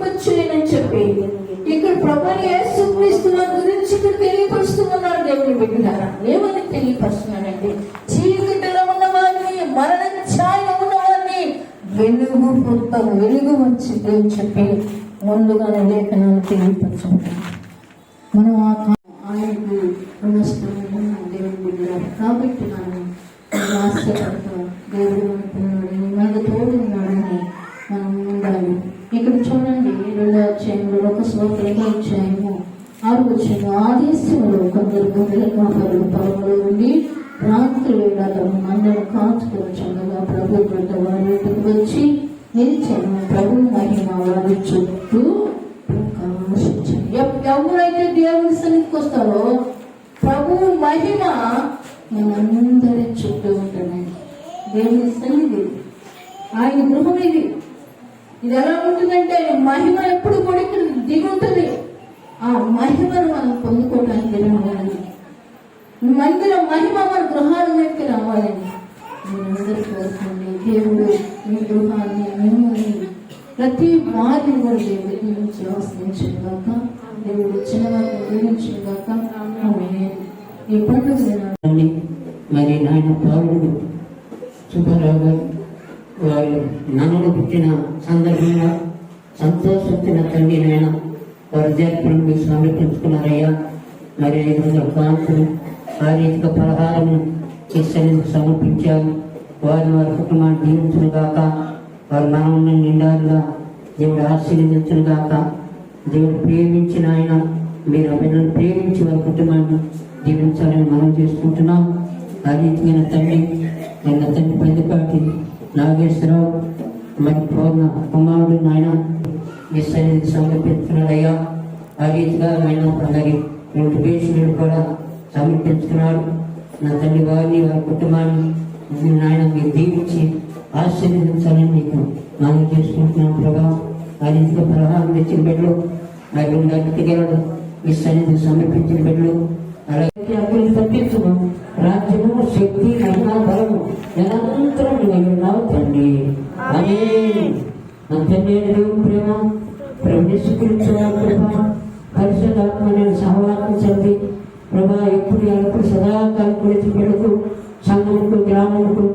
తెలియపరచునని చెప్పి ఇక్కడ ప్రభువు యేసుక్రీస్తు గురించి ఇక్కడ తెలియపరుస్తున్నాడు. దేవుని బిడ్డలారా, ఏమని తెలియపరుస్తున్నాడంటే చీకటిలో ఉన్న వారిని, మరణ ఛాయలో ఉన్న వారిని వెలుగు వచ్చింది అని చెప్పి ముందుగానే లేఖనాలు తెలియపరచుకుంటాం. మనం ఆయనకు రుణస్థులము దేవుని బిడ్డలారా. కాబట్టి మనం ఆశపడతాం. దేవుడు అంటున్నాడు మనకు తోడు ఉన్నాడని మనం ఉండాలి. ఇక్కడ చూడండి 2వ అధ్యాయంలో ఒక శ్లోకం 2వ అధ్యాయము 6వ వచనం, ఆ దేశంలో కొందరు గొర్రెల కాపరులు పొలంలో ఉండి రాత్రి వేళ తమ మందను కాచుకొని చక్కగా ప్రభు వద్ద వారి ఇంటికి వచ్చి నిలిచాను. ప్రభు మహిమ వారి చుట్టూ ప్రకాశించారు. ఎవరైతే దేవుని సన్నిధికి వస్తారో ప్రభు మహిమ మనందరి చుట్టూ ఉంటుందండి. దేవుని సన్నిధి ఆయన గృహం ఇది ఎలా ఉంటుందంటే మహిమ ఎప్పుడు కూడా ఇక్కడ దిగి ఉంటుంది. ఆ మహిమను మనం పొందుకోవడానికి రావాలని, మందిర మహిమ మన గృహాల మీదకి రావాలని మీరందరూ కోరుకోండి. దేవుడు మీ గృహాన్ని, మిమ్మల్ని, ప్రతి వారిని కూడా దేవుడు దీవించి ఆశ్రయించిన గాక. దేవుడు వచ్చిన వారిని దీవించిన గాక. ఈ పండుగ మరి నాయన పావుడు సుబ్బారావు గారు వారు నన్ను పుట్టిన సందర్భంగా సంతోషించిన తండ్రి నాయన వారి జర్పణను మీకు సమర్పించుకున్నారయ్యా. మరి 500 కాంతులు ఆ రీతిగా పలహారము ఇస్తనికి సమర్పించారు. వారిని వారి కుటుంబాన్ని దీవించును గాక. వారి మనల్ని నిండారుగా దేవుడు ఆశీర్వదించును గాక. దేవుడు ప్రేమించిన ఆయన మీరు అభివృద్ధి ప్రేమించి వారి కుటుంబాన్ని దీవించాలని మనం చేసుకుంటున్నాం. ఆ రీతిగా తండ్రి నిన్న తండ్రి పెద్దపాటి నాగేశ్వరరావు మరి పూర్ణ కుమారుడు నాయన ఈ సన్నిధికి సమర్పించుకున్నాడయ్యా. ఆ రీతిగా ఆయన అందరి నోటిఫికేషన్లు కూడా సమర్పించుకున్నాడు. నా తండ్రి వారిని వారి కుటుంబాన్ని నాయన మీరు దీవించి ఆశీర్వదించాలని నీకు మనం చేసుకుంటున్నాం ప్రభా. ఆ రీతిగా ప్రవాహం తెచ్చిన బిడ్డలు మరి గట్టిగలడు ఈ సన్నిధికి సమర్పించిన బిడ్డలు అలాగే అభివృద్ధి తప్పించును. రాజ్యము, శక్తి, మహిమ, బలము నిరంతరం నీవున్నావు తండ్రి. ఆమేన్. నా తండ్రి ప్రేమ ప్రవేశించిన కృప పరిశుద్ధాత్మ సహవాసం చదివి ప్రభా ఎప్పుడు ఎప్పుడు సదాకాలం కొలిచి పెడుతూ సంఘముకు, గ్రామముకు